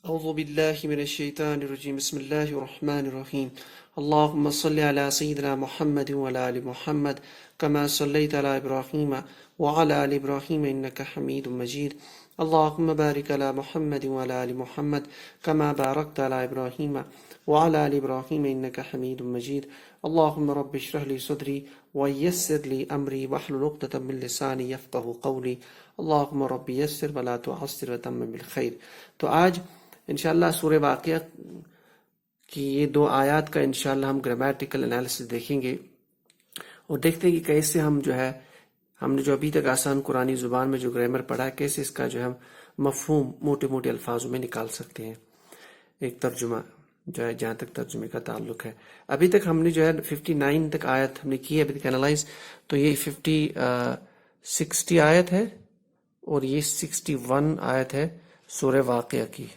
أعوذ بالله من الشيطان الرجيم بسم الله الرحمن الرحيم اللهم صل على سيدنا محمد وعلى آل محمد كما صليت على إبراهيم وعلى آل إبراهيم إنك حميد مجيد اللهم بارك على محمد وعلى آل محمد كما باركت على إبراهيم وعلى آل إبراهيم إنك حميد مجيد اللهم رب اشرح لي صدري ويسر لي أمري واحلل عقدة من لساني يفقهوا قولي اللهم رب يسر ولا تعسر وتمم بالخير. تو آج انشاءاللہ سورہ واقعہ کی یہ 2 آیات کا انشاءاللہ ہم گرامیٹیکل انالیسس دیکھیں گے اور دیکھتے ہیں کہ کیسے ہم نے جو ابھی تک آسان قرآنی زبان میں جو گرامر پڑھا ہے کیسے اس کا جو ہے ہم مفہوم موٹے موٹے الفاظوں میں نکال سکتے ہیں. ایک ترجمہ جو ہے جہاں تک ترجمے کا تعلق ہے، ابھی تک ہم نے جو ہے 59 تک آیت ہم نے کی ہے ابھی تک انالائز. تو یہ 60 آیت ہے اور یہ 61 آیت ہے سورہ واقعہ کی.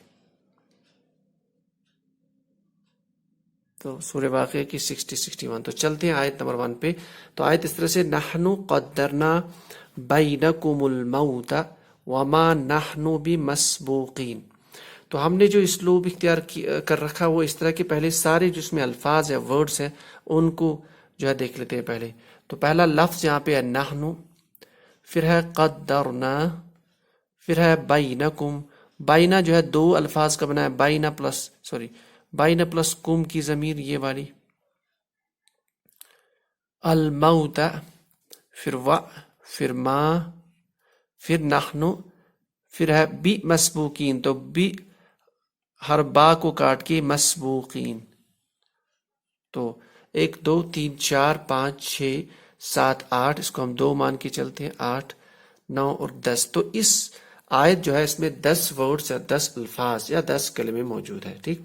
تو سورہ واقعہ کی 61. تو چلتے ہیں آیت نمبر 1 پہ. تو آیت اس طرح سے نحنو قدرنا بینکم الموت وما نحنو بمسبوقین. تو ہم نے جو اسلوب اختیار کر رکھا وہ اس طرح کہ پہلے سارے جو اس میں الفاظ ہیں ورڈز ہیں ان کو جو ہے دیکھ لیتے ہیں پہلے. تو پہلا لفظ یہاں پہ ہے نحنو، پھر ہے قدرنا، پھر ہے بینکم. بائنا جو ہے 2 الفاظ کا بنا ہے، بائنا پلس کم کی ضمیر یہ والی، الموت، پھر و، پھر ما، پھر نحنو، پھر ہے بی مسبوقین. تو بی ہر با کو کاٹ کے مسبوقین. تو 1 2 3 4 5 6 7 8 اس کو ہم 2 مان کے چلتے ہیں، 8 9 اور 10. تو اس آیت جو ہے اس میں 10 ورڈز یا 10 الفاظ یا 10 کلمے موجود ہے. ٹھیک،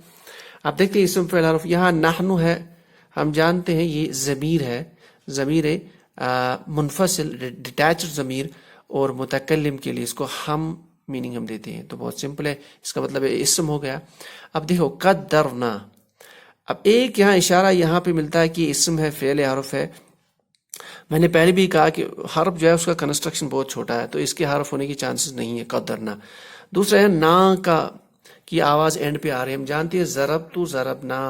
آپ دیکھتے ہیں اسم فعل حرف. یہاں نحنو ہے، ہم جانتے ہیں یہ ضمیر ہے، ضمیر منفصل ڈیٹیچڈ ضمیر، اور متکلم کے لیے اس کو ہم میننگ ہم دیتے ہیں. تو بہت سمپل ہے، اس کا مطلب اسم ہو گیا. اب دیکھو قدرنا، اب ایک یہاں اشارہ یہاں پہ ملتا ہے کہ اسم ہے، فعل حرف ہے. میں نے پہلے بھی کہا کہ حرف جو ہے اس کا کنسٹرکشن بہت چھوٹا ہے تو اس کے حرف ہونے کی چانسز نہیں ہے قدرنا. دوسرا ہے نا کی آواز اینڈ پہ آ رہی ہے. ہم جانتے ہیں ضرب تو ضرب نا،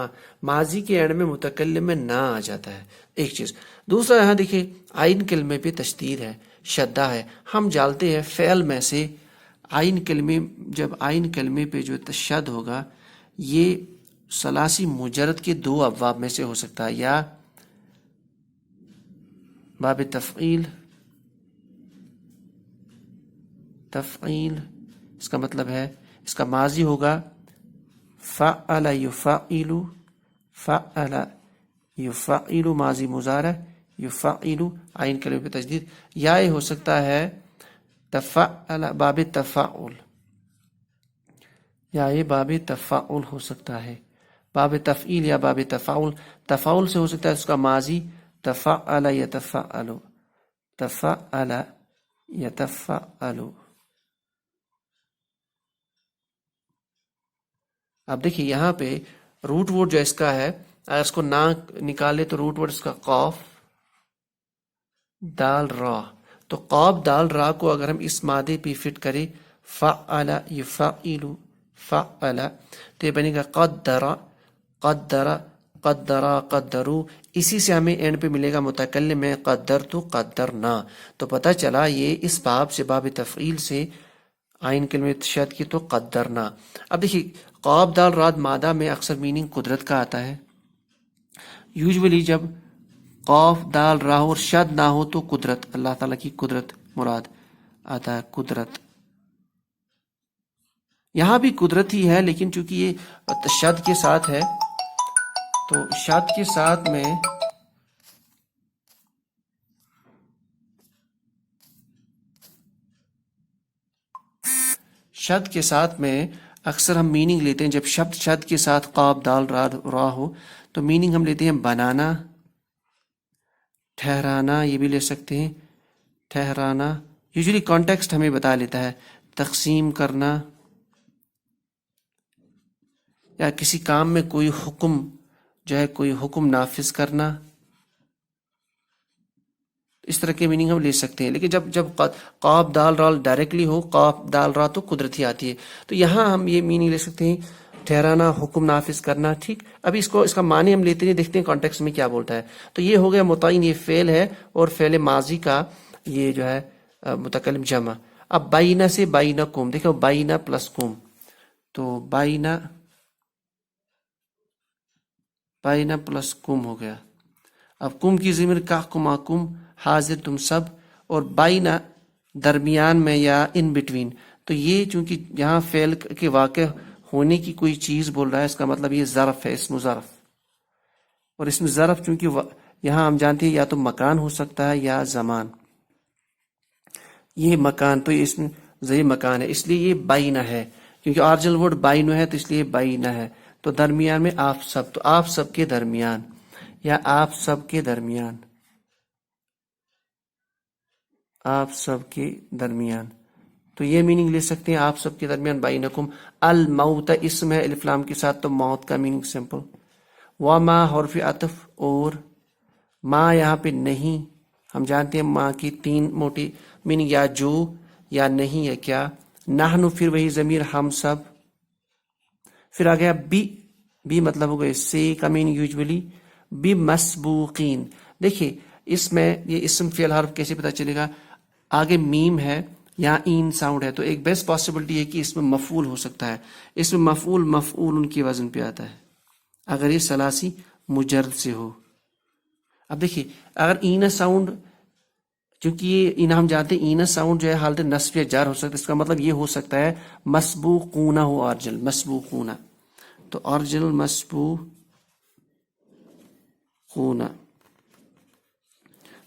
ماضی کے اینڈ میں متکلم میں نا آ جاتا ہے، ایک چیز. دوسرا یہاں دیکھیں آئین کلمے پہ تشدید ہے، شدہ ہے. ہم جانتے ہیں فعل میں سے آئین کلمے، جب آئین کلمے پہ جو تشدد ہوگا یہ ثلاثی مجرد کے 2 ابواب میں سے ہو سکتا ہے، یا باب تفعیل، اس کا مطلب ہے اس کا ماضی ہوگا فعل یفعل، فعل یفعل ماضی مضارع، یفعل آئین کلمے پہ تشدید. یا یہ ہو سکتا ہے تفعل باب تفاعل، یا یہ باب تفاعل ہو سکتا ہے، باب تفعیل یا باب تفاعل. تفاعل سے ہو سکتا ہے اس کا ماضی تفعل یتفعل، تفعل یتفعل. اب دیکھیے یہاں پہ روٹ ورڈ جو اس کا ہے، اگر اس کو نہ نکالے تو روٹ ورڈ اس کا قاف دال را. تو قاف دال را کو اگر ہم اس مادے پہ فٹ کریں فعل یفعل، فعل، تو یہ بنے گا قدر، قدر، قدرا، قدرو. اسی سے ہمیں اینڈ پہ ملے گا متکلم میں قدر تو قدرنا. تو پتہ چلا یہ اس باب سے، باب تفعیل سے آئین کلمے تشدد کی تو قدرنا. اب دیکھیے قاف دال راد مادہ میں اکثر میننگ قدرت کا آتا ہے. یوزولی جب قاف دال را اور شد نہ ہو تو قدرت، اللہ تعالیٰ کی قدرت مراد آتا ہے، قدرت. یہاں بھی قدرت ہی ہے لیکن چونکہ یہ شد کے ساتھ ہے تو شد کے ساتھ میں شد کے ساتھ میں اکثر ہم میننگ لیتے ہیں. جب شبد شد کے ساتھ قاف دال را ہو تو میننگ ہم لیتے ہیں بنانا، ٹھہرانا، یہ بھی لے سکتے ہیں ٹھہرانا. یوزلی کانٹیکسٹ ہمیں بتا لیتا ہے، تقسیم کرنا، یا کسی کام میں کوئی حکم جو ہے کوئی حکم نافذ کرنا. اس طرح کے میننگ ہم لے سکتے ہیں. لیکن جب قاف دال رال ڈائریکٹلی ہو، قاف دال را تو قدرتی آتی ہے. تو یہاں ہم یہ میننگ لے سکتے ہیں ٹھہرانا، حکم نافذ کرنا. ٹھیک، ابھی اس کا معنی ہم لیتے ہیں، دیکھتے ہیں کانٹیکسٹ میں کیا بولتا ہے. تو یہ ہو گیا متعین، یہ فعل ہے اور فعل ماضی کا یہ جو ہے متکلم جمع. اب بائنا سے بائنکم، دیکھو بائنا پلس کم، تو بائنا پلس کم ہو گیا. اب کم کی ضمیر کا کما کم، حاضر تم سب، اور بائنا درمیان میں یا ان بٹوین. تو یہ چونکہ یہاں فعل کے واقع ہونے کی کوئی چیز بول رہا ہے، اس کا مطلب یہ ظرف ہے، اسم ظرف. اور اسم ظرف چونکہ یہاں ہم جانتے ہیں یا تو مکان ہو سکتا ہے یا زمان. یہ مکان، تو یہ اسم ذریعے مکان ہے، اس لیے یہ بائنا ہے، کیونکہ آرجنل ورڈ بائنو ہے تو اس لیے بائنا ہے. تو درمیان میں آپ سب، تو آپ سب کے درمیان یا آپ سب کے درمیان، آپ سب کے درمیان. تو یہ میننگ لے سکتے ہیں آپ سب کے درمیان. بینکم الموت اسم ہے الف لام کے ساتھ، تو موت کا میننگ سمپل. وما حرف عطف، اور ما یہاں پہ نہیں. ہم جانتے ہیں ما کی تین موٹی میننگ، یا جو، یا نہیں، یا کیا. نحن پھر وہی ضمیر ہم سب. پھر آ گیا بی مطلب ہو گئے سے کا میننگ یوزولی بی مسبوقین. دیکھیے اس میں یہ اسم فعل حرف کیسے پتہ چلے گا؟ آگے میم ہے، یہاں این ساؤنڈ ہے، تو ایک بیسٹ پاسبلٹی ہے کہ اس میں مفعول ہو سکتا ہے. اس میں مفعول ان کی وزن پہ آتا ہے اگر یہ ثلاثی مجرد سے ہو. اب دیکھیے اگر این ساؤنڈ، چونکہ یہ این ہم جانتے ہیں این ساؤنڈ جو ہے حالت نصب یا جار ہو سکتا ہے، اس کا مطلب یہ ہو سکتا ہے مسبوقون ہو، آرجل مسبوقون. تو آرجل مسبوقون،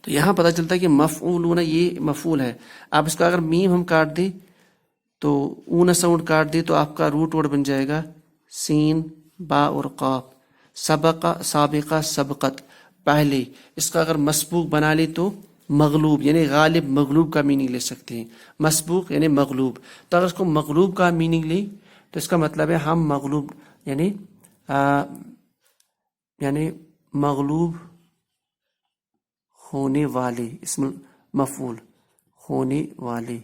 تو یہاں پتہ چلتا ہے کہ مفعولون یہ مفعول ہے. اب اس کا اگر میم ہم کاٹ دیں تو اون ساؤنڈ کاٹ دے تو آپ کا روٹ ورڈ بن جائے گا سین با اور قاف. سبقہ سابقہ سبقت پہلے. اس کا اگر مسبوق بنا لے تو مغلوب یعنی غالب، مغلوب کا میننگ لے سکتے ہیں. مسبوق یعنی مغلوب. تو اگر اس کو مغلوب کا میننگ لیں تو اس کا مطلب ہے ہم مغلوب یعنی مغلوب ہونے والے، اسم مفعول ہونے والے.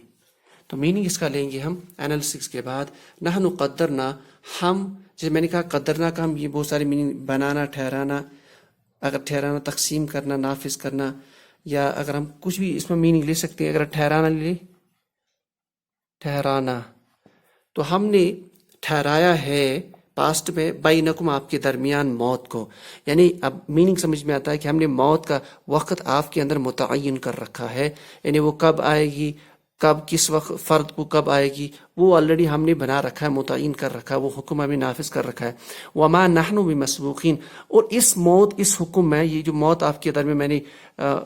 تو میننگ اس کا لیں گے ہم انالیسس کے بعد. نحن قدرنا، ہم، جیسے میں نے کہا قدرنا کا ہم یہ بہت سارے میننگ، بنانا، ٹھہرانا، اگر ٹھہرانا تقسیم کرنا، نافذ کرنا، یا اگر ہم کچھ بھی اس میں میننگ لے سکتے ہیں. اگر ٹھہرانا لے، ٹھہرانا تو ہم نے ٹھہرایا ہے پاسٹ میں بینکم آپ کے درمیان موت کو. یعنی اب میننگ سمجھ میں آتا ہے کہ ہم نے موت کا وقت آپ کے اندر متعین کر رکھا ہے. یعنی وہ کب آئے گی، کب کس وقت فرد کو کب آئے گی، وہ آلریڈی ہم نے بنا رکھا ہے، متعین کر رکھا ہے، وہ حکم ہمیں نافذ کر رکھا ہے. وما نحن بمسبوقین، اور اس موت، اس حکم میں، یہ جو موت آپ کے درمیان میں نے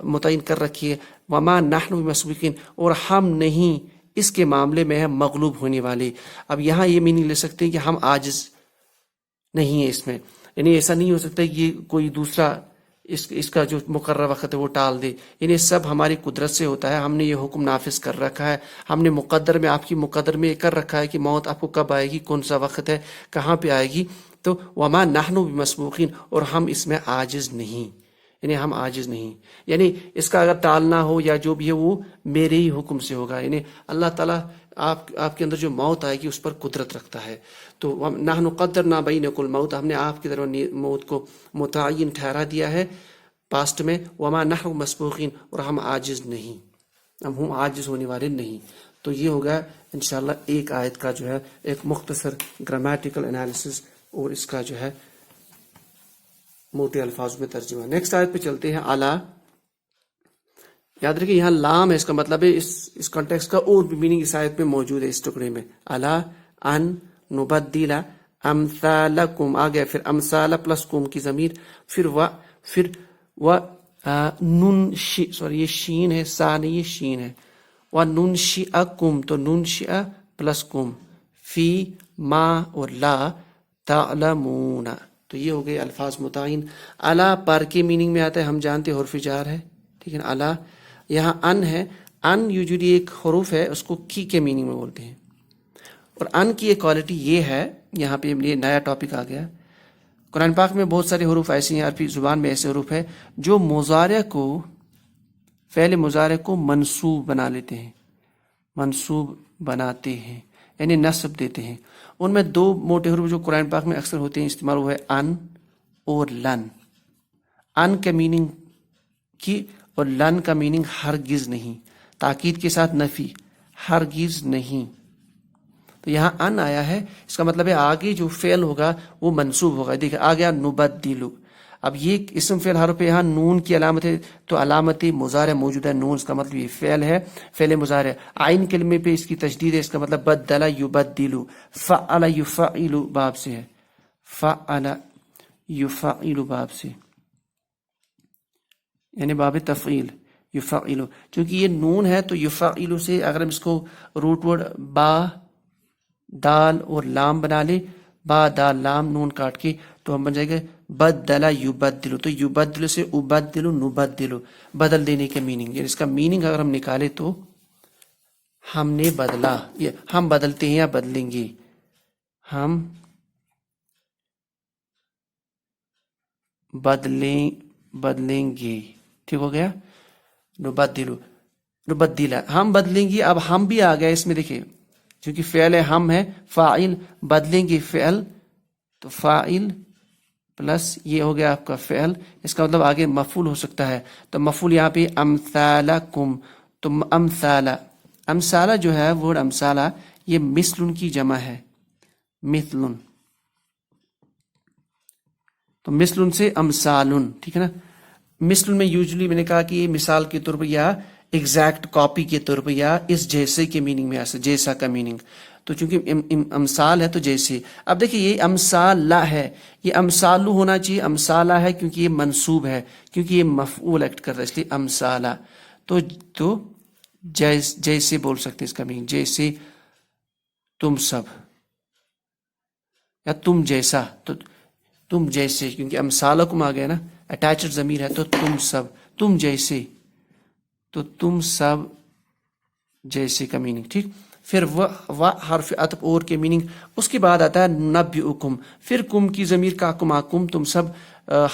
متعین کر رکھی ہے، وما نحن بمسبوقین، اور ہم نہیں اس کے معاملے میں ہم مغلوب ہونے والے. اب یہاں یہ میننگ لے سکتے ہیں کہ ہم عاجز نہیں ہے اس میں. یعنی ایسا نہیں ہو سکتا کہ یہ کوئی دوسرا اس کا جو مقررہ وقت ہے وہ ٹال دے. یعنی سب ہماری قدرت سے ہوتا ہے، ہم نے یہ حکم نافذ کر رکھا ہے. ہم نے مقدر میں، آپ کی مقدر میں یہ کر رکھا ہے کہ موت آپ کو کب آئے گی، کون سا وقت ہے، کہاں پہ آئے گی. تو وما نحن بمسبوقین، اور ہم اس میں عاجز نہیں، یعنی ہم عاجز نہیں. یعنی اس کا اگر ٹالنا ہو یا جو بھی ہے وہ میرے ہی حکم سے ہوگا. یعنی اللہ تعالیٰ آپ کے اندر جو موت آئے گی اس پر قدرت رکھتا ہے. تو نحن قدرنا بینکم الموت، ہم نے آپ کی طرف موت کو متعین ٹھہرا دیا ہے پاسٹ میں. وما نحن مسبوقین، اور ہم عاجز نہیں، ہم عاجز ہونے والے نہیں. تو یہ ہوگا انشاءاللہ ایک آیت کا جو ہے ایک مختصر گرامیٹیکل انالیسس اور اس کا جو ہے موٹے الفاظ میں ترجمہ. نیکسٹ آیت پہ چلتے ہیں. اعلیٰ، یاد رکھیں یہاں لام ہے، اس کا مطلب ہے اس کانٹیکسٹ کا اور بھی میننگ اس آیت میں موجود ہے، اس ٹکڑے میں. اعلیٰ ان نبدل امثالکم، آ گیا پھر امثال پلس کم کی ضمیر، پھر ننشئ، سوری یہ شین ہے، سا نہیں یہ شین ہے. وننشئکم، تو ننشئ پلس کم، فی ما اور لا تعلمون. تو یہ ہو گئے الفاظ متعین. اعلیٰ پر کے میننگ میں آتا ہے، ہم جانتے حرف جار ہے، ٹھیک ہے. اعلیٰ یہاں ان ہے، ان یوزلی ایک حروف ہے، اس کو کی کے میننگ میں بولتے ہیں. اور ان کی ایک کوالٹی یہ ہے، یہاں پہ یہ نیا ٹاپک آ گیا. قرآن پاک میں بہت سارے حروف ایسے ہیں، عربی زبان میں ایسے حروف ہے جو مضارع کو فعل مضارع کو منصوب بنا لیتے ہیں، منصوب بناتے ہیں یعنی نصب دیتے ہیں۔ ان میں دو موٹے حروف جو قرآن پاک میں اکثر ہوتے ہیں استعمال، وہ ہے ان اور لن۔ ان کا میننگ کی اور لن کا میننگ ہرگز نہیں، تاکید کے ساتھ نفی، ہرگز نہیں۔ تو یہاں ان آیا ہے، اس کا مطلب ہے آگے جو فعل ہوگا وہ منصوب ہوگا۔ دیکھیں آ گیا نبدلو، اب یہ اسم فعل حرف یہاں نون کی علامت ہے، تو علامت مضارع موجود ہے نون، اس کا مطلب یہ فعل ہے، فعل مضارع۔ عین کلمے پہ اس کی تشدید ہے، اس کا مطلب بدل یبدلو، فعل یفعل باب سے ہے، فعل یفعل باب سے، یعنی باب تفعیل، یفعل۔ چونکہ یہ نون ہے تو یفعل سے اگر ہم اس کو روٹ ورڈ با دال اور لام بنا لے، با دال لام نون کاٹ کے، تو ہم بن جائے گا بدل یبدلو، تو یبدلو سے ابدلو نبدلو، بدل دینے کے میننگ، یعنی اس کا میننگ اگر ہم نکالے تو ہم نے بدلا، ہم بدلتے ہیں یا بدلیں گے، ہم بدلیں گے، ٹھیک ہو گیا، نبدلو نبدلا، ہم بدلیں گے۔ اب ہم بھی آ گیا اس میں، دیکھیں چونکہ فعل ہے، ہم ہے فاعل، بدلیں گے فعل، تو فاعل پلس یہ ہو گیا آپ کا فعل، اس کا مطلب آگے مفعول ہو سکتا ہے، تو مفعول یہاں پہ امثالکم، تو امثالہ جو ہے ورڈ امثالہ، یہ مثلن کی جمع ہے، مثلن، تو مثلن سے امثالن، ٹھیک ہے نا۔ مثلن میں یوزلی میں نے کہا کہ یہ مثال کے طور پر یا ایگزیکٹ کاپی کے طور پر یا اس جیسے کے میننگ میں ایسا، جیسا کا میننگ، تو چونکہ امثال ہے تو جیسے۔ اب دیکھیں یہ امثالہ ہے، یہ امثالو ہونا چاہیے، امثالہ ہے کیونکہ یہ منصوب ہے، کیونکہ یہ مفعول ایکٹ کرتا ہے، اس لیے امثالہ، تو جیسے بول سکتے ہیں اس کا میننگ، جیسے تم سب، یا تم جیسا، تو تم جیسے، کیونکہ امثالکم آ گیا نا، اٹیچڈ ضمیر ہے، تو تم سب، تم جیسے، تو تم سب جیسے کا میننگ، ٹھیک۔ پھر و حرف عطف اور کے میننگ، اس کے بعد آتا ہے نبئکم، پھر کم کی ضمیر کا کم، تم سب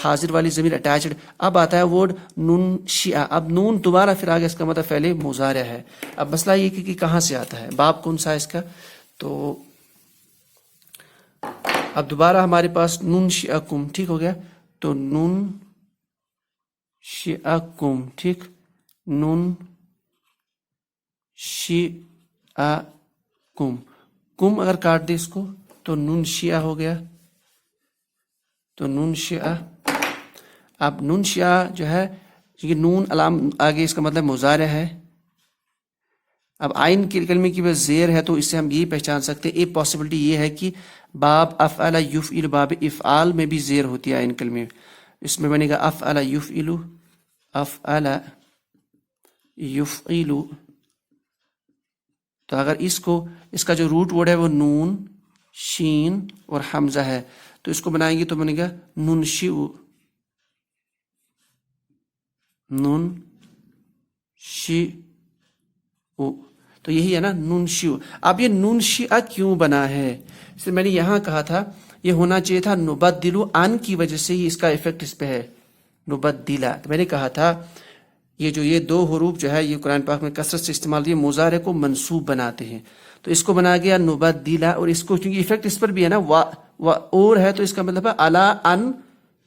حاضر والی ضمیر اٹیچڈ، اب آتا ہے ورڈ نون شیعہ، اب نون دوبارہ پھر آگے، اس کا مطلب فعل مضارع ہے۔ اب مسئلہ یہ کہ کہاں سے آتا ہے، باب کون سا ہے اس کا، تو اب دوبارہ ہمارے پاس نون شیعکم، ٹھیک ہو گیا، تو نون شیعکم، ٹھیک، نون شیعکم، کم اگر کاٹ دے اس کو تو نون شیعہ ہو گیا، تو نون شیعہ۔ اب نون شیعہ جو ہے، کیونکہ نون علام آگے، اس کا مطلب مضارع ہے۔ اب آئین کے کلمے کی بس زیر ہے، تو اس سے ہم یہ پہچان سکتے ہیں، ایک پاسبلٹی یہ ہے کہ باب افعل یفعل، باب افعال میں بھی زیر ہوتی ہے آئین کلمے، اس میں بنے گا افعل یفعل، افعل یفعل، تو اگر اس کا جو روٹ ورڈ ہے وہ نون شین اور حمزہ ہے، تو اس کو بنائیں گے تو بنے گا ننشئ، ننشئ، تو یہی ہے نا ننشئ۔ اب یہ ننشئ کیوں بنا ہے، اس میں نے یہاں کہا تھا یہ ہونا چاہیے تھا نبدلو، ان کی وجہ سے ہی اس کا ایفیکٹ اس پہ ہے، نبدلہ، تو میں نے کہا تھا یہ دو حروف جو ہے یہ قرآن پاک میں کثرت سے استعمال یہ مضارع کو منصوب بناتے ہیں، تو اس کو بنا گیا نبدلہ، اور اس کو چونکہ ایفیکٹ اس پر بھی ہے نا، اور ہے، تو اس کا مطلب ہے الا ان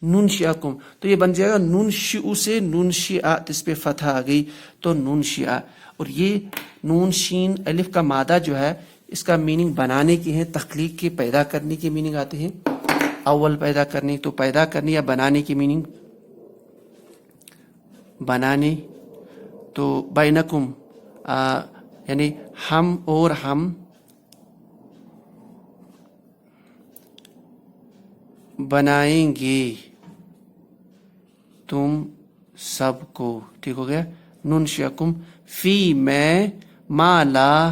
ننشئکم، تو یہ بن جائے گا ننشئ سے ننشئ، اس پہ فتح آ گئی تو ننشئ، اور یہ نون شین الف کا مادہ جو ہے اس کا میننگ بنانے کی ہے، تخلیق کے، پیدا کرنے کے میننگ آتے ہیں، اول پیدا کرنے، تو پیدا کرنے یا بنانے کی میننگ بنانے، تو بینکم یعنی ہم اور ہم بنائیں گے تم سب کو، ٹھیک ہو گیا، ننشئکم فی میں ما لا،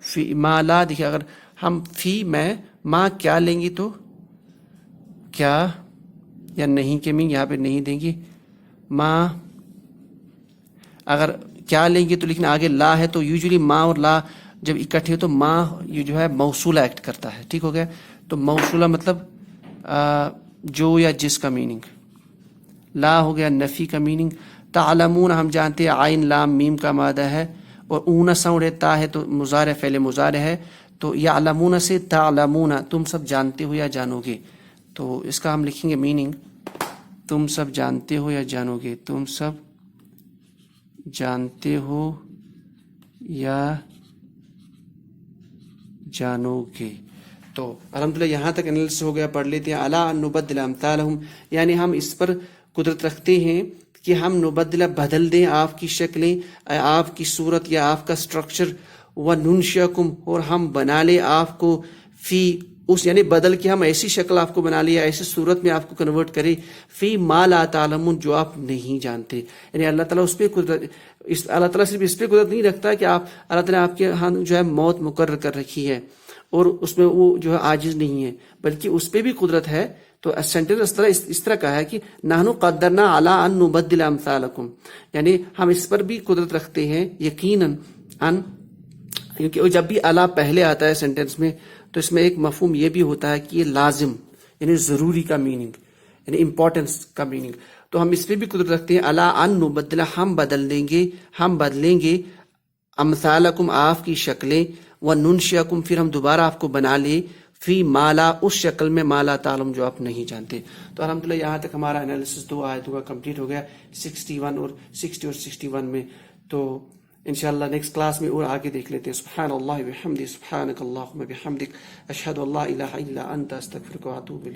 فی ما لا، دیکھیں اگر ہم فی میں ما کیا لیں گے تو کیا یا نہیں کے میننگ یہاں پہ نہیں دیں گے، ما اگر کیا لیں گے تو لیکن آگے لا ہے، تو یوزلی ما اور لا جب اکٹھے ہو تو ما یہ جو ہے موصولہ ایکٹ کرتا ہے، ٹھیک ہو گیا، تو موصولہ مطلب جو یا جس کا میننگ، لا ہو گیا نفی کا میننگ. تعلمون ہم جانتے ہیں عین لام میم کا مادہ ہے اور اون ساؤنڈ ہے تا ہے تو مضارع فعل مضارع ہے. تو یعلمون سے تعلمون تم سب جانتے ہو یا جانو گے. تو اس کا ہم لکھیں گے میننگ تم سب جانتے ہو یا جانو گے. تم سب جانتے ہو یا جانو گے. تو الحمدللہ یہاں تک انالیسس ہو گیا. پڑھ لیتے ہیں. الا ان نبدل امثالہم یعنی ہم اس پر قدرت رکھتے ہیں کہ ہم نبدل بدل دیں آپ کی شکلیں آپ کی صورت یا آپ کا سٹرکچر. وننشئکم اور ہم بنا لیں آپ کو فی اس یعنی بدل کے ہم ایسی شکل آپ کو بنا لیا ایسی صورت میں آپ کو کنورٹ کرے فی ما لا تعلمون جو آپ نہیں جانتے. یعنی اللہ تعالیٰ اس پہ قدرت اللہ تعالیٰ صرف اس پہ قدرت نہیں رکھتا کہ آپ اللہ تعالیٰ آپ کے ہاں جو ہے موت مقرر کر رکھی ہے اور اس میں وہ جو ہے عاجز نہیں ہے بلکہ اس پہ بھی قدرت ہے. تو سینٹینس اس طرح کہا ہے کہ نحن قدرنا علی ان نبدل امثالکم یعنی ہم اس پر بھی قدرت رکھتے ہیں یقیناً ان کیونکہ جب بھی الا پہلے آتا ہے سینٹینس میں تو اس میں ایک مفہوم یہ بھی ہوتا ہے کہ یہ لازم یعنی ضروری کا میننگ یعنی امپورٹنس کا میننگ. تو ہم اس پہ بھی قدرت رکھتے ہیں الا ان نبدل ہم بدلیں گے امثالکم آپ کی شکلیں وننشئکم پھر ہم دوبارہ آپ کو بنا لیں فی مالا اس شکل میں مالا تعلم جو آپ نہیں جانتے. تو الحمدللہ یہاں تک ہمارا انالیسس 2 آیتوں کا کمپلیٹ ہو گیا 61 اور 60 اور 61 میں. تو انشاءاللہ نیکسٹ کلاس میں اور آگے دیکھ لیتے ہیں. سبحان اللہ وبحمدہ سبحانک اللہم وبحمدک اشہد ان لا الہ الا انت استغفرک واتوب الیک.